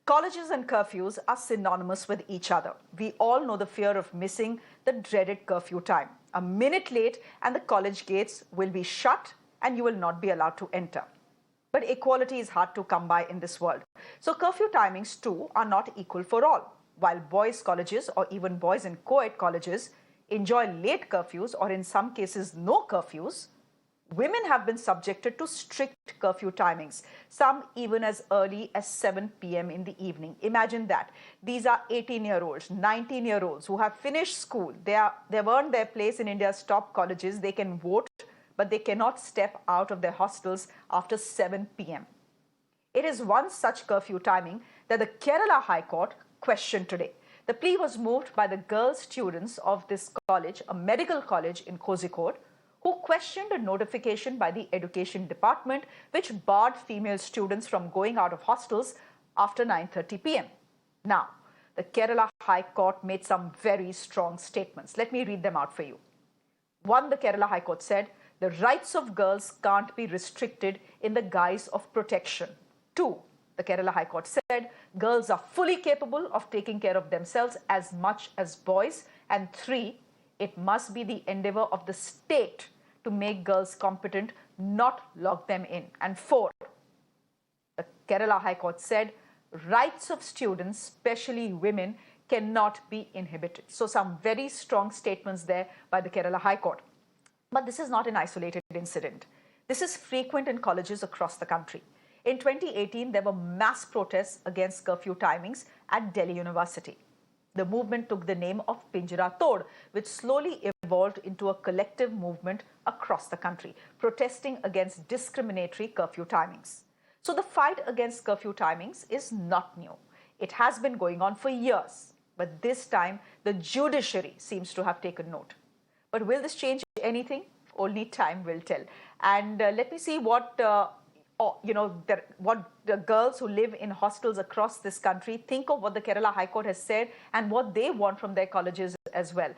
Colleges and curfews are synonymous with each other. We all know the fear of missing the dreaded curfew time. A minute late and the college gates will be shut and you will not be allowed to enter. But equality is hard to come by in this world. So curfew timings too are not equal for all. While boys' colleges or even boys in co-ed colleges enjoy late curfews or in some cases no curfews, women have been subjected to strict curfew timings, some even as early as 7 p.m. in the evening. Imagine that. These are 18-year-olds, 19-year-olds who have finished school. They've earned their place in India's top colleges. They can vote, but they cannot step out of their hostels after 7 p.m. It is one such curfew timing that the Kerala High Court questioned today. The plea was moved by the girl students of this college, a medical college in Kozhikode, who questioned a notification by the Education Department which barred female students from going out of hostels after 9:30 p.m. Now, the Kerala High Court made some very strong statements. Let me read them out for you. One, the Kerala High Court said, the rights of girls can't be restricted in the guise of protection. Two, the Kerala High Court said, girls are fully capable of taking care of themselves as much as boys. And three, it must be the endeavor of the state to make girls competent, not lock them in. And four, the Kerala High Court said, rights of students, especially women, cannot be inhibited. So some very strong statements there by the Kerala High Court. But this is not an isolated incident. This is frequent in colleges across the country. In 2018, there were mass protests against curfew timings at Delhi University. The movement took the name of Pinjara Tod, which slowly evolved into a collective movement across the country, protesting against discriminatory curfew timings. So the fight against curfew timings is not new. It has been going on for years. But this time, the judiciary seems to have taken note. But will this change anything? Only time will tell. And let me see what the girls who live in hostels across this country think of what the Kerala High Court has said and what they want from their colleges as well.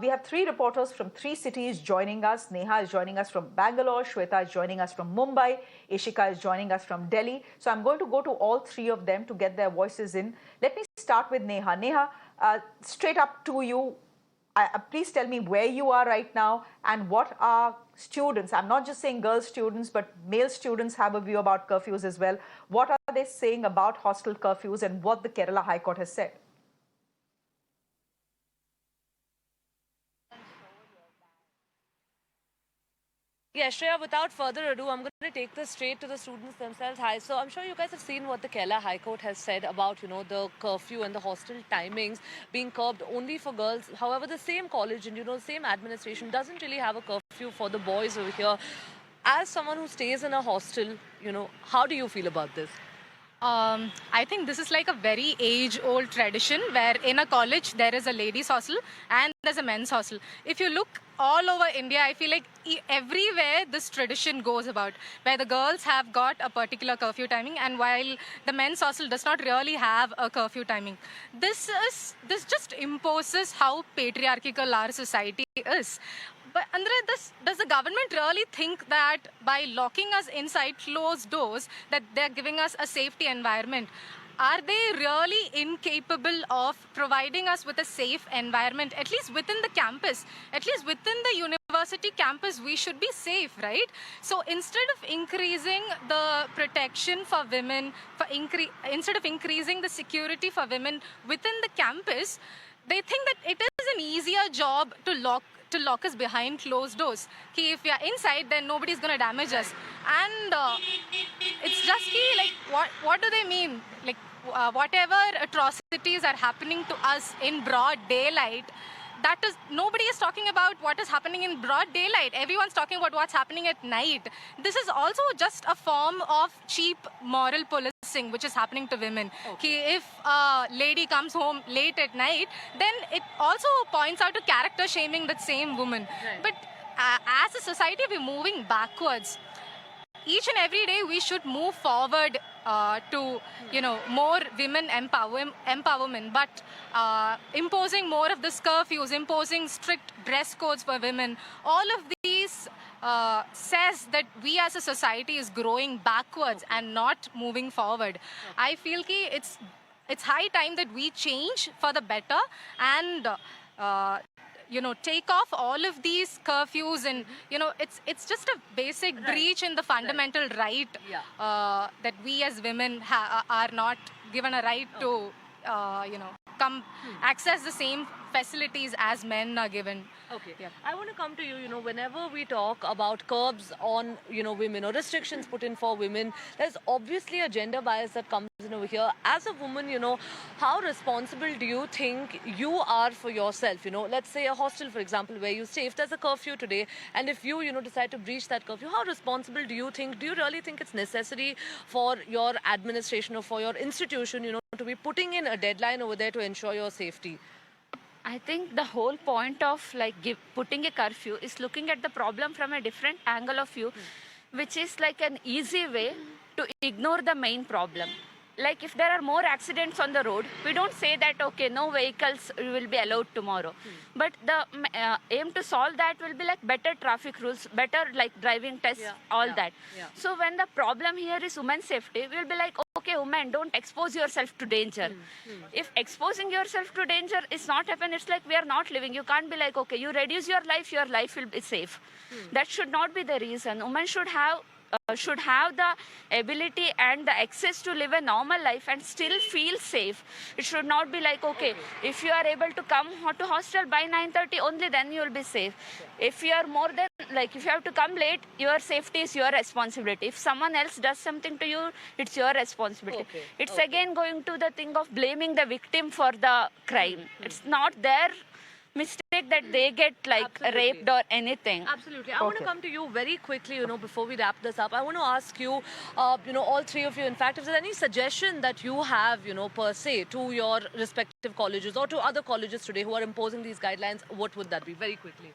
We have three reporters from three cities joining us. Neha is joining us from Bangalore, Shweta is joining us from Mumbai, Ishika is joining us from Delhi. So I'm going to go to all three of them to get their voices in. Let me start with Neha. Neha, straight up to you. Please tell me where you are right now and what are students, I'm not just saying girl students, but male students have a view about curfews as well. What are they saying about hostel curfews and what the Kerala High Court has said? Yeah, Shreya, without further ado, I'm going to take this straight to the students themselves. Hi, so I'm sure you guys have seen what the Kerala High Court has said about, the curfew and the hostel timings being curbed only for girls. However, the same college and, same administration doesn't really have a curfew for the boys over here. As someone who stays in a hostel, how do you feel about this? I think this is like a very age-old tradition where in a college there is a ladies' hostel and there's a men's hostel. If you look all over India, I feel like everywhere this tradition goes about, where the girls have got a particular curfew timing and while the men's hostel does not really have a curfew timing. This just imposes how patriarchal our society is. But Andre, does the government really think that by locking us inside closed doors, that they're giving us a safety environment? Are they really incapable of providing us with a safe environment, at least within the campus? At least within the university campus, we should be safe, right? So instead of increasing the protection for women, instead of increasing the security for women within the campus, they think that it is an easier job to lock us behind closed doors. If we are inside, then nobody's going to damage us. And it's just like, what do they mean? Like, whatever atrocities are happening to us in broad daylight, nobody is talking about what is happening in broad daylight. Everyone's talking about what's happening at night. This is also just a form of cheap moral policing which is happening to women. Okay. If a lady comes home late at night, then it also points out to character shaming that same woman. Right. But as a society, we're moving backwards. Each and every day we should move forward to more women empowerment, but imposing more of this curfews, imposing strict dress codes for women, all of these says that we as a society is growing backwards and not moving forward. I feel ki it's high time that we change for the better and take off all of these curfews and it's just a basic breach in the fundamental right that we as women are not given a right to come access the same facilities as men are given. Okay. Yeah. I want to come to you, whenever we talk about curbs on, women or restrictions put in for women, there's obviously a gender bias that comes in over here. As a woman, how responsible do you think you are for yourself? Let's say a hostel, for example, where you stay. If there's a curfew today and if you, decide to breach that curfew, how responsible do you really think it's necessary for your administration or for your institution, to be putting in a deadline over there to ensure your safety? I think the whole point of putting a curfew is looking at the problem from a different angle of view, which is like an easy way to ignore the main problem. Like if there are more accidents on the road, we don't say that, okay, no vehicles will be allowed tomorrow. But the aim to solve that will be like better traffic rules, better like driving tests, that. Yeah. So when the problem here is women's safety, we'll be like, okay, women, don't expose yourself to danger. If exposing yourself to danger is not happen, it's like we are not living. You can't be like, okay, you reduce your life will be safe. That should not be the reason. Women should have the ability and the access to live a normal life and still feel safe. It should not be like, okay, if you are able to come to hostel by 9:30 only, then you will be safe. If you are more than, if you have to come late, your safety is your responsibility. If someone else does something to you, it's your responsibility. It's again going to the thing of blaming the victim for the crime. It's not their mistake that they get raped or anything. Absolutely. I want to come to you very quickly, before we wrap this up. I want to ask you, all three of you, in fact, if there's any suggestion that you have, per se, to your respective colleges or to other colleges today who are imposing these guidelines, what would that be? Very quickly.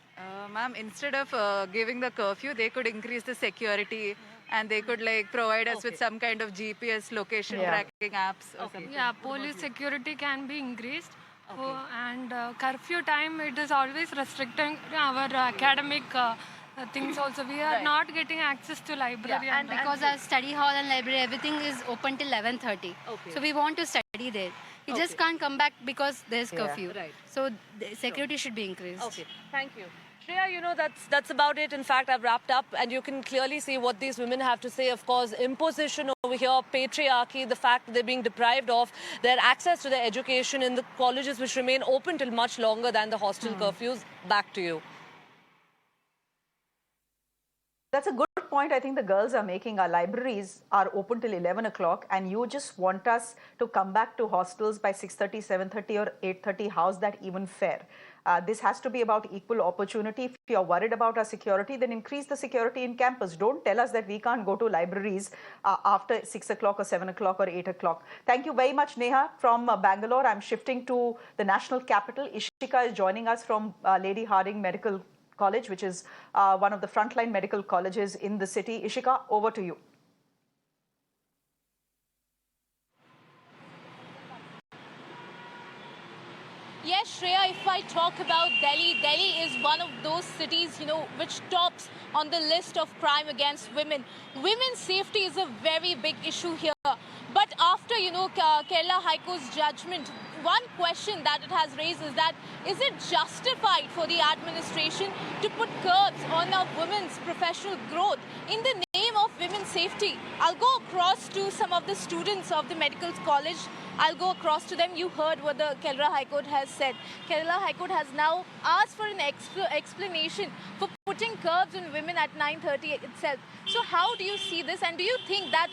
Ma'am, instead of giving the curfew, they could increase the security and they could provide us with some kind of GPS location tracking apps or something. Yeah, police security can be increased. And curfew time, it is always restricting our academic things also. We are not getting access to library. And because our study hall and library, everything is open till 11:30. So we want to study there. We just can't come back because there's curfew. Right. So the security should be increased. Okay, thank you. Shreya, that's about it. In fact, I've wrapped up and you can clearly see what these women have to say. Of course, imposition over here, patriarchy, the fact that they're being deprived of their access to their education in the colleges which remain open till much longer than the hostel curfews. Back to you. That's a good point I think the girls are making. Our libraries are open till 11 o'clock and you just want us to come back to hostels by 6:30, 7:30 or 8:30. How's that even fair? This has to be about equal opportunity. If you're worried about our security, then increase the security in campus. Don't tell us that we can't go to libraries after 6 o'clock or 7 o'clock or 8 o'clock. Thank you very much, Neha. From Bangalore, I'm shifting to the national capital. Ishika is joining us from Lady Hardinge Medical College, which is one of the frontline medical colleges in the city. Ishika, over to you. Yes, Shreya, if I talk about Delhi, Delhi is one of those cities, which tops on the list of crime against women. Women's safety is a very big issue here. But after, Kerala High Court's judgment, one question that it has raised is that, is it justified for the administration to put curbs on our women's professional growth in the name of women's safety? I'll go across to some of the students of the medical college. I'll go across to them. You heard what the Kerala High Court has said. Kerala High Court has now asked for an explanation for putting curbs on women at 9:30 itself. So how do you see this? And do you think that,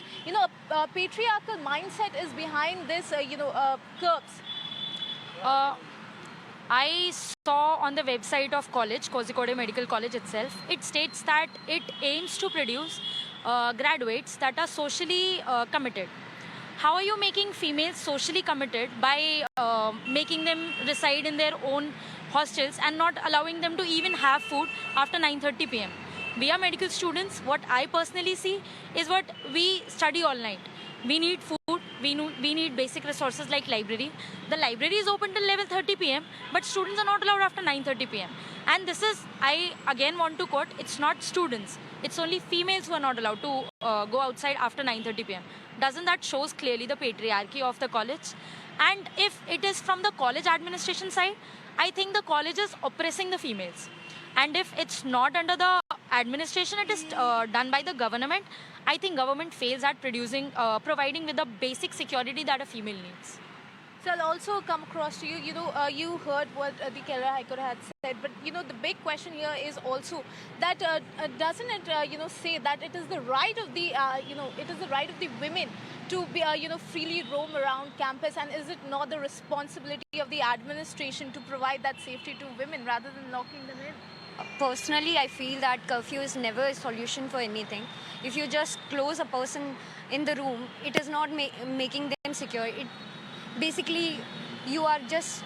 a patriarchal mindset is behind this, curbs? I saw on the website of college, Kozhikode Medical College itself, it states that it aims to produce graduates that are socially committed. How are you making females socially committed by making them reside in their own hostels and not allowing them to even have food after 9:30 p.m.? We are medical students. What I personally see is what we study all night. We need food, We need basic resources like library. The library is open till 11:30 p.m. but students are not allowed after 9:30 p.m. And this is, I again want to quote, it's not students. It's only females who are not allowed to go outside after 9:30 p.m. Doesn't that shows clearly the patriarchy of the college? And if it is from the college administration side, I think the college is oppressing the females. And if it's not under the administration, it is done by the government. I think government fails at providing with the basic security that a female needs. So I'll also come across to you. You heard what the Kerala High Court had said, but the big question here is also that doesn't it say that it is the right of the it is the right of the women to be freely roam around campus, and is it not the responsibility of the administration to provide that safety to women rather than locking them in? Personally, I feel that curfew is never a solution for anything. If you just close a person in the room, it is not making them secure. Basically, you are just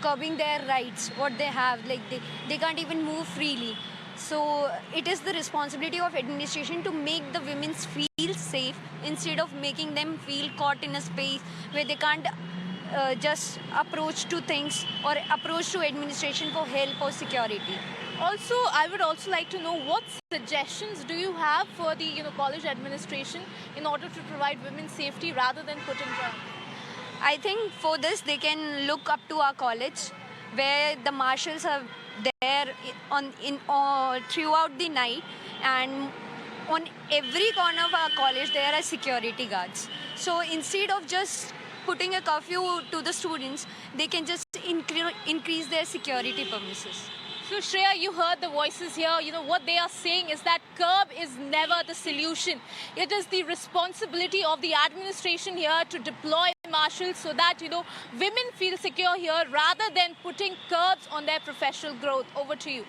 curbing their rights, what they have. Like they can't even move freely. So it is the responsibility of administration to make the women feel safe instead of making them feel caught in a space where they can't just approach to things or approach to administration for help or security. Also, I would also like to know what suggestions do you have for the college administration in order to provide women safety rather than putting down? I think for this they can look up to our college, where the marshals are there throughout the night, and on every corner of our college there are security guards. So instead of just putting a curfew to the students, they can just increase their security premises. So Shreya, you heard the voices here. What they are saying is that curb is never the solution. It is the responsibility of the administration here to deploy marshals so that, women feel secure here rather than putting curbs on their professional growth. Over to you.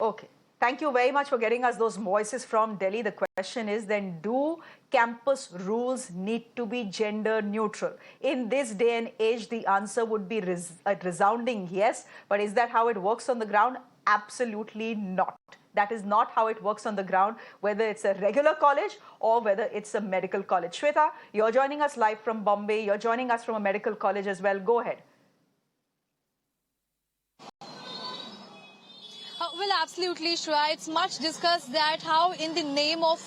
Okay. Thank you very much for getting us those voices from Delhi. The question is then, do campus rules need to be gender neutral? In this day and age, the answer would be a resounding yes. But is that how it works on the ground? Absolutely not. That is not how it works on the ground, whether it's a regular college or whether it's a medical college. Shweta, you're joining us live from Bombay. You're joining us from a medical college as well. Go ahead. Well, absolutely, Shreya. It's much discussed that how in the name of,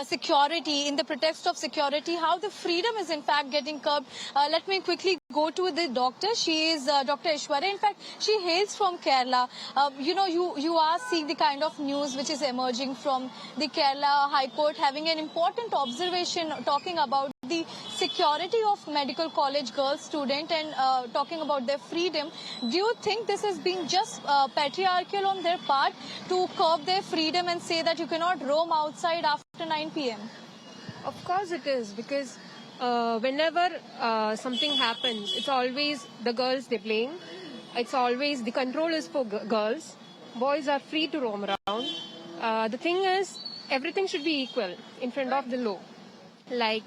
security, in the pretext of security, how the freedom is in fact getting curbed. Let me quickly go to the doctor. She is Dr. Aishwarya. In fact, she hails from Kerala. You are seeing the kind of news which is emerging from the Kerala High Court, having an important observation talking about the security of medical college girls student and talking about their freedom. Do you think this is being just patriarchal on their part to curb their freedom and say that you cannot roam outside after 9 p.m.? Of course it is, because whenever something happens, it's always the girls they blame. It's always the control is for girls. Boys are free to roam around. The thing is, everything should be equal in front of the law. Like,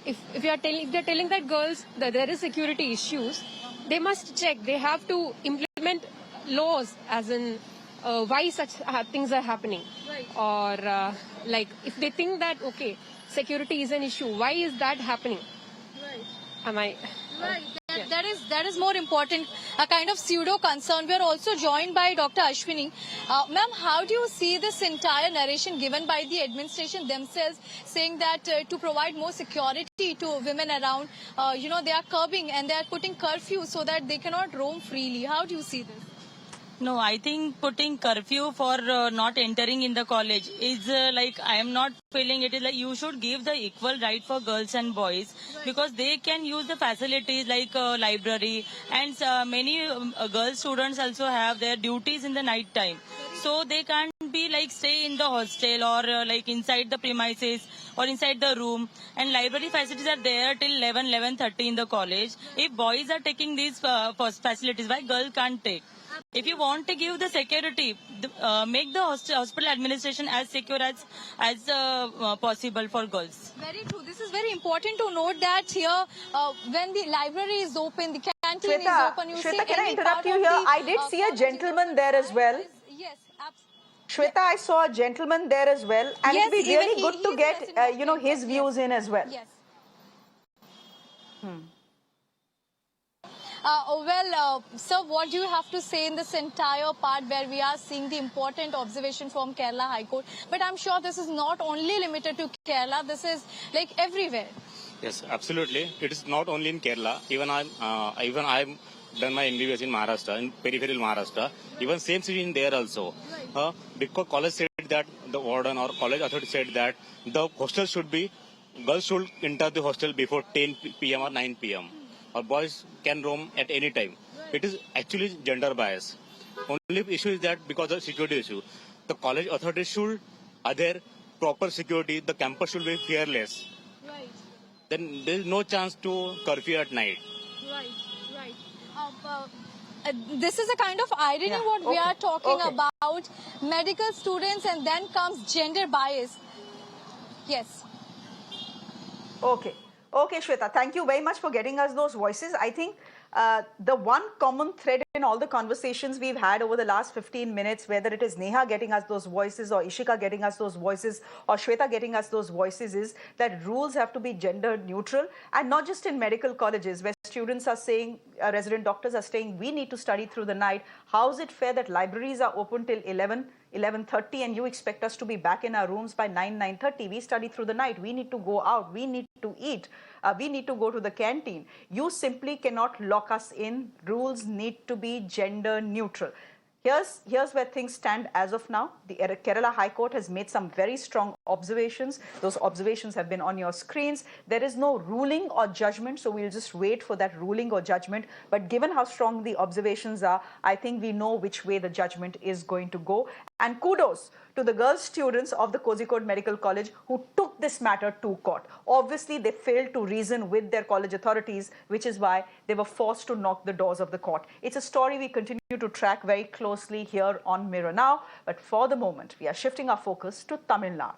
if they're telling that girls that there is security issues, they must check. They have to implement laws, as in why such things are happening. Right. Or like if they think that okay, security is an issue, why is that happening? Right. Am I? Right. That is more important, a kind of pseudo concern. We are also joined by Dr. Ashwini. Ma'am, how do you see this entire narration given by the administration themselves, saying that to provide more security to women around, they are curbing and they are putting curfew so that they cannot roam freely? How do you see this? No, I think putting curfew for not entering in the college is like, I am not feeling it is like you should give the equal right for girls and boys, because they can use the facilities like library, and many girl students also have their duties in the night time. So they can't be like stay in the hostel or like inside the premises or inside the room, and library facilities are there till 11:30 in the college. If boys are taking these facilities, why girls can't take? If you want to give the security, make the hospital administration as secure as possible for girls. Very true. This is very important to note that here, when the library is open, the canteen is open. Shweta, can I interrupt you here? I did see a gentleman there as well. Yes, Shweta, I saw a gentleman there as well, and Yes, it would be even really good to he's get, resident of his India. views in as well. Yes. Sir, what do you have to say in this entire part where we are seeing the important observation from Kerala High Court? But I'm sure this is not only limited to Kerala. This is like everywhere. Yes, absolutely. It is not only in Kerala. Even I'm done my MBBS in Maharashtra, in peripheral Maharashtra. Even same situation there also. Because college said that the warden or college authority said that the hostel should be, girls should enter the hostel before 10 p.m. or 9 p.m. or boys can roam at any time. It is actually gender bias. Only issue is that because of security issue, the college authorities should adhere proper security. The campus should be fearless. Right. Then there is no chance to curfew at night. Right. This is a kind of irony what we are talking about. Medical students, and then comes gender bias. Yes. Okay, Shweta, thank you very much for getting us those voices. I think the one common thread in all the conversations we've had over the last 15 minutes, whether it is Neha getting us those voices or Ishika getting us those voices or Shweta getting us those voices, is that rules have to be gender neutral, and not just in medical colleges where students are saying, resident doctors are saying, we need to study through the night. How is it fair that libraries are open till 11:30 and you expect us to be back in our rooms by 9:30? We study through the night. We need to go out. We need to eat. We need to go to the canteen. You simply cannot lock us in. Rules need to be gender neutral. Here's where things stand as of now. The Kerala High Court has made some very strong observations. Those observations have been on your screens. There is no ruling or judgment, so we'll just wait for that ruling or judgment. But given how strong the observations are, I think we know which way the judgment is going to go. And kudos to the girl students of the Kozhikode Medical College who took this matter to court. Obviously, they failed to reason with their college authorities, which is why they were forced to knock the doors of the court. It's a story we continue to track very closely here on Mirror Now. But for the moment, we are shifting our focus to Tamil Nadu.